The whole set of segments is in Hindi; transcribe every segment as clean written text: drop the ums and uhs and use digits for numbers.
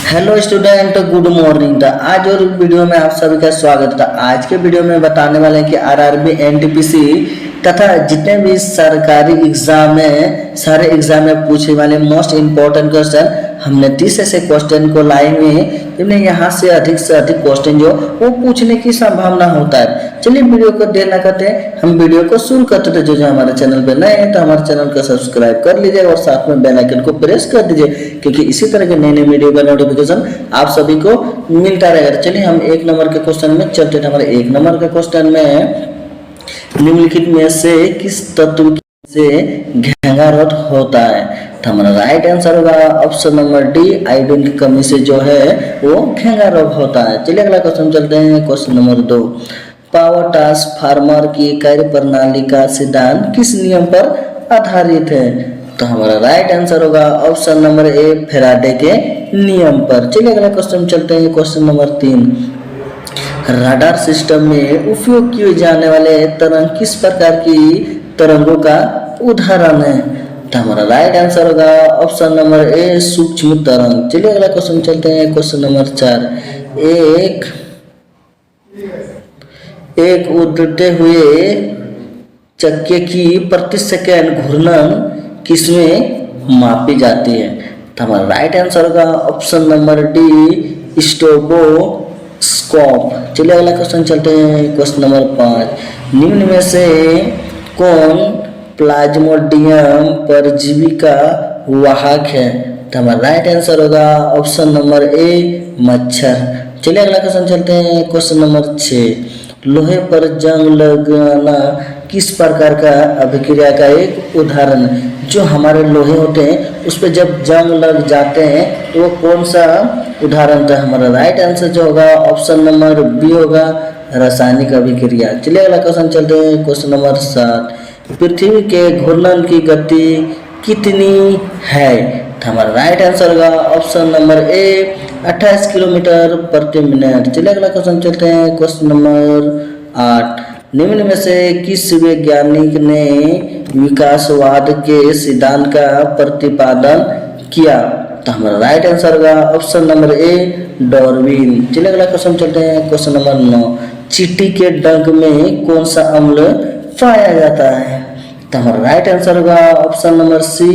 Hello student, good morning. आज और वीडियो में आप सभी का स्वागत था। आज के वीडियो में बताने वाले हैं कि आरआरबी, एनटीपीसी तथा जितने भी सरकारी एग्जाम है, सारे एग्जाम में पूछे वाले मोस्ट इम्पोर्टेंट क्वेश्चन हमने 30 ऐसे क्वेश्चन को लाए हुए हैं जिन्हें यहाँ से अधिक क्वेश्चन जो वो पूछने की संभावना होता है। चलिए वीडियो को देर न करते हैं, हम वीडियो को शुरू करते थे। जो हमारे चैनल पे नए हैं तो हमारे चैनल को सब्सक्राइब कर लीजिए और साथ में बेल आइकन को प्रेस कर दीजिए, क्योंकि इसी तरह के नए नए वीडियो का नोटिफिकेशन आप सभी को मिलता रहेगा। चलिए हम 1 नंबर के क्वेश्चन में चलते थे। हमारे 1 नंबर के क्वेश्चन में निम्नलिखित में से किस तत्व से घेंगारोट होता है? तो हमारा राइट आंसर होगा ऑप्शन नंबर डी, आयोडीन की कमी से जो है वो घेंगारोट होता है। चलिए अगला क्वेश्चन चलते हैं। क्वेश्चन नंबर 2, पावर ट्रांसफार्मर की कार्य प्रणाली का सिद्धांत किस नियम पर आधारित है? तो हमारा राइट आंसर होगा ऑप्शन नंबर ए, फैराडे के नियम पर। चलिए अगला क्वेश्चन चलते हैं। क्वेश्चन नंबर 3, रडार सिस्टम में उपयोग किए जाने वाले तरंग किस प्रकार की तरंगों का उदाहरण है? तो हमारा राइट आंसर होगा ऑप्शन नंबर ए, सूक्ष्म तरंग। चलिए अगला क्वेश्चन चलते हैं। क्वेश्चन नंबर 4, एक उड़ते हुए चक्के की प्रति सेकंड घूर्णन किसमें मापी जाती है? तो हमारा राइट आंसर होगा ऑप्शन नंबर डी, स्ट्रोबोस्कोप। चलिए अगला क्वेश्चन चलते हैं। क्वेश्चन नंबर 5, निम्न में से कौन प्लाज्मोडियम परजीवी का वाहक है? तो हमारा राइट आंसर होगा ऑप्शन नंबर ए, मच्छर। चलिए अगला क्वेश्चन चलते हैं। क्वेश्चन नंबर 6, लोहे पर जंग लगना किस प्रकार का अभिक्रिया का एक उदाहरण है? जो हमारे लोहे होते हैं उस पर जब जंग लग जाते हैं तो वो कौन सा उदाहरण था? हमारा राइट आंसर जो होगा ऑप्शन नंबर बी होगा, रासायनिक अभिक्रिया। चलिए अगला क्वेश्चन चलते हैं। क्वेश्चन नंबर 7, पृथ्वी के घूर्णन की गति कितनी है? तो हमारा राइट आंसर होगा ऑप्शन नंबर ए, 28 किलोमीटर प्रति मिनट। चलिए अगला क्वेश्चन चलते हैं। क्वेश्चन नंबर 8, निम्न में से किस वैज्ञानिक ने विकासवाद के सिद्धांत का प्रतिपादन किया? तो हमारा राइट आंसर होगा ऑप्शन नंबर ए, डार्विन। चलिए अगला क्वेश्चन चलते हैं। क्वेश्चन नंबर 9, चींटी के डंक में कौन सा अम्ल पाया जाता है? तो हमारा राइट आंसर होगा ऑप्शन नंबर सी,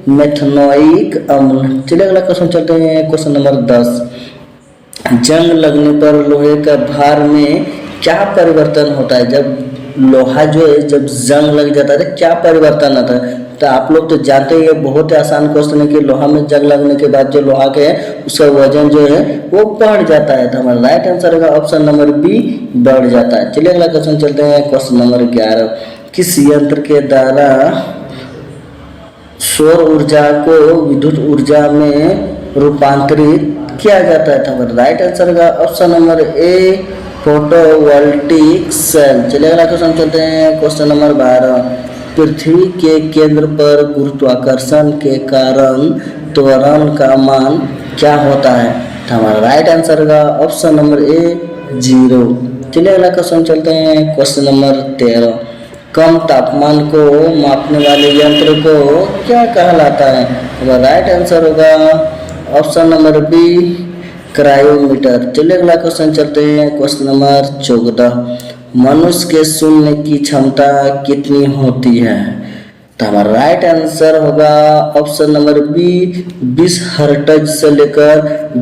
मेथनोइक अम्ल। चलिए अगला क्वेश्चन चलते हैं। क्वेश्चन नंबर 10, जंग लगने पर लोहे का भार में क्या परिवर्तन होता है? जब लोहा जो है जब जंग लग जाता है तो क्या परिवर्तन आता है? तो आप लोग तो जानते ही, बहुत ही आसान क्वेश्चन है कि लोहा में जंग लगने के बाद जो लोहा के है उसका वजन जो है वो बढ़ जाता है। तो हमारा राइट आंसर होगा ऑप्शन नंबर बी, बढ़ जाता है। चलिए अगला क्वेश्चन चलते हैं। क्वेश्चन नंबर 11, किस यंत्र के द्वारा सौर ऊर्जा को विद्युत ऊर्जा में रूपांतरित किया जाता है? तो हमारा राइट आंसर होगा option number A, photovoltaic cell. चलिए अगला क्वेश्चन चलते हैं। क्वेश्चन नंबर 12, पृथ्वी के केंद्र पर गुरुत्वाकर्षण के कारण त्वरण का मान क्या होता है? तो हमारा राइट आंसर होगा ऑप्शन नंबर ए, 0। चलिए अगला क्वेश्चन चलते हैं। क्वेश्चन नंबर 13, कम तापमान को मापने वाले यंत्र को क्या कहलाता है? हमारा राइट आंसर होगा ऑप्शन नंबर बी, क्रायोमीटर। चलिए अगला क्वेश्चन चलते हैं। क्वेश्चन नंबर 14, मनुष्य के सुनने की क्षमता कितनी होती है? तो हमारा राइट आंसर होगा ऑप्शन नंबर बी, 20 हर्ट्ज से लेकर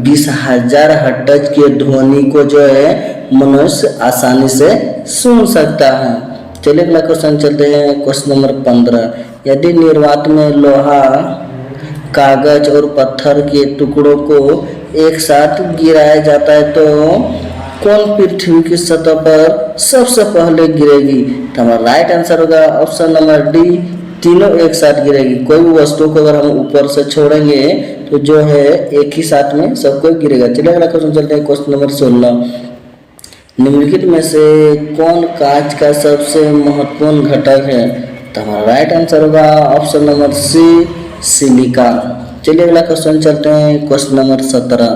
20,000 हर्ट्ज के ध्वनि को जो है मनुष्य आसानी से सुन सकता है। चलिए अगला क्वेश्चन चलते हैं। क्वेश्चन नंबर 15, यदि निर्वात में लोहा, कागज और पत्थर के टुकड़ों को एक साथ गिराया जाता है तो कौन पृथ्वी की सतह पर सबसे पहले गिरेगी? तो हमारा राइट आंसर होगा ऑप्शन नंबर डी, तीनों एक साथ गिरेगी। कोई भी वस्तु को अगर हम ऊपर से छोड़ेंगे तो जो है एक ही साथ में सबको गिरेगा। चलिए अगला क्वेश्चन चलते हैं। क्वेश्चन नंबर 16, निम्नलिखित में से कौन कांच का सबसे महत्वपूर्ण घटक है? तो हमारा राइट आंसर होगा ऑप्शन नंबर सी, सिलिका। चलिए अगला क्वेश्चन चलते हैं। क्वेश्चन नंबर 17,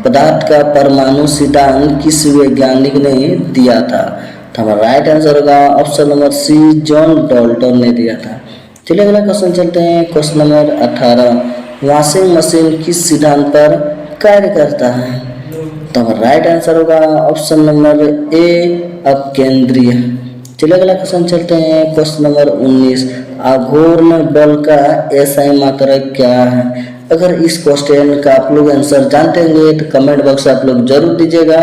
पदार्थ का परमाणु सिद्धांत किस वैज्ञानिक ने दिया था? तो हमारा राइट आंसर होगा option number C, John Dalton ने दिया था। चलिए अगला क्वेश्चन चलते हैं। क्वेश्चन नंबर 18, वॉशिंग मशीन किस सिद्धांत पर कार्य करता है? तो हमारा राइट आंसर होगा ऑप्शन नंबर ए अपकेंद्रीय। चलिए अगला क्वेश्चन चलते हैं, क्वेश्चन नंबर 19, आघूर्ण बल का एसआई मात्रक क्या है? अगर इस क्वेश्चन का आप लोग आंसर जानते होंगे तो कमेंट बॉक्स आप लोग जरूर दीजिएगा।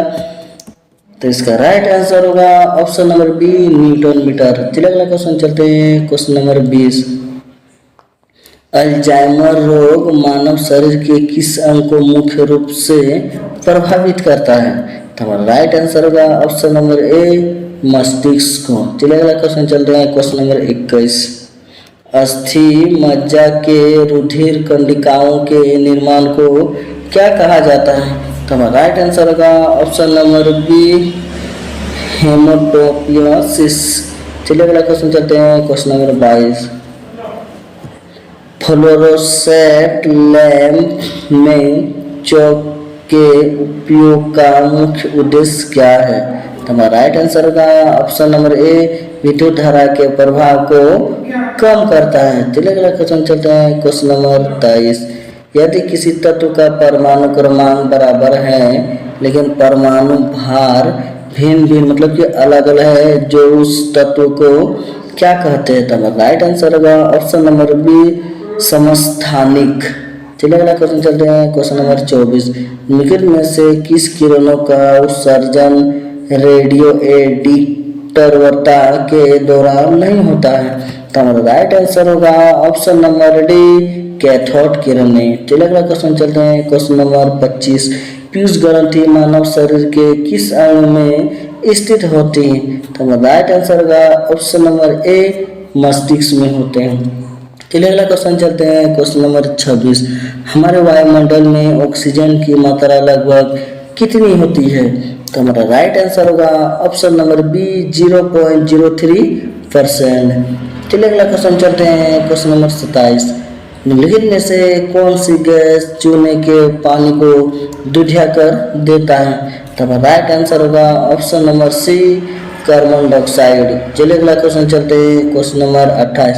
तो इसका राइट आंसर होगा option number B newton metre. चलिए अगला क्वेश्चन चलते हैं, क्वेश्चन नंबर 20, अल्जाइमर रोग मानव शरीर के किस अंग को मुख्य रूप से प्रभावित करता है? तो हमारा राइट आंसर होगा ऑप्शन नंबर ए मस्तिष्क को। चलिए अगला क्वेश्चन चलते हैं, क्वेश्चन नंबर 21, अस्थि मज्जा के रुधिर कंडिकाओं के निर्माण को क्या कहा जाता है? तो हमारा राइट आंसर होगा ऑप्शन नंबर बी हेमोटोपियोसिस। चलिए अगला क्वेश्चन चलते हैं, क्वेश्चन नंबर 22, फ्लोरोसेंट लैंप में चौक के उपयोग का मुख्य उद्देश्य क्या है? तो हमारा राइट आंसर होगा ऑप्शन नंबर ए विद्युत धारा के प्रभाव को कम करता है। चलिए अगला क्वेश्चन चलते हैं, क्वेश्चन नंबर 23, यदि किसी तत्व का परमाणु क्रमांक बराबर है लेकिन परमाणु भार भिन्न भिन्न मतलब कि अलग अलग है, जो उस तत्व को क्या कहते हैं? तो हमारा राइट आंसर होगा ऑप्शन नंबर बी समस्थानिक। चलिए अगला क्वेश्चन चलते हैं, क्वेश्चन नंबर 24, निकट में से किस किरणों का उत्सर्जन रेडियो एडिक्टिवता के दौरान नहीं होता है? तो हमारा राइट आंसर होगा ऑप्शन नंबर डी कैथोड किरणें। चलिए अगला क्वेश्चन चलते हैं, क्वेश्चन नंबर 25, पीयूष ग्रंथि मानव शरीर के किस अंग में स्थित होती है? तो हमारा राइट आंसर होगा ऑप्शन नंबर ए मस्तिष्क में होते हैं। चलिए अगला क्वेश्चन चलते हैं, क्वेश्चन नंबर 26, हमारे वायुमंडल में ऑक्सीजन की मात्रा लगभग कितनी होती है? तो हमारा राइट आंसर होगा ऑप्शन नंबर बी 0.03%। चलिए अगला क्वेश्चन चलते हैं, क्वेश्चन नंबर 27, निम्नलिखित में से कौन सी गैस चूने के पानी को दुधिया कर देता है? तो हमारा राइट आंसर होगा option number C carbon dioxide. चलिए अगला क्वेश्चन चलते हैं, क्वेश्चन नंबर 28,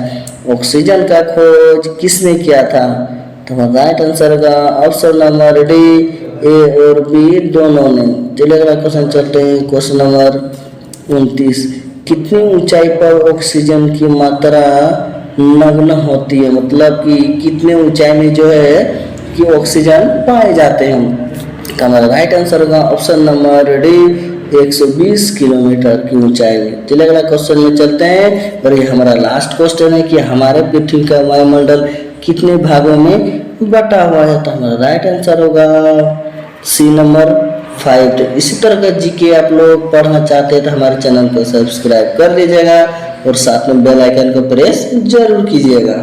ऑक्सीजन का खोज किसने किया था? तो हमारा राइट आंसर होगा ऑप्शन नंबर डी ए और बी दोनों ने। चलिए अगला क्वेश्चन चलते हैं, क्वेश्चन नंबर 29, कितनी ऊंचाई पर ऑक्सीजन की मात्रा नग्न होती है, मतलब कि कितने ऊंचाई में जो है कि ऑक्सीजन पाए जाते हैं? तो हमारा राइट आंसर होगा ऑप्शन नंबर डी 120 किलोमीटर की ऊंचाई में। चलिए अगला क्वेश्चन में चलते हैं, और ये हमारा लास्ट क्वेश्चन है कि हमारे पृथ्वी का वायुमंडल कितने भागों में बटा हुआ है? तो हमारा राइट आंसर होगा सी नंबर 5। तो इसी तरह का जीके आप लोग पढ़ना चाहते हैं तो हमारे चैनल को सब्सक्राइब कर लीजिएगा और साथ में बेल आइकन को प्रेस जरूर कीजिएगा।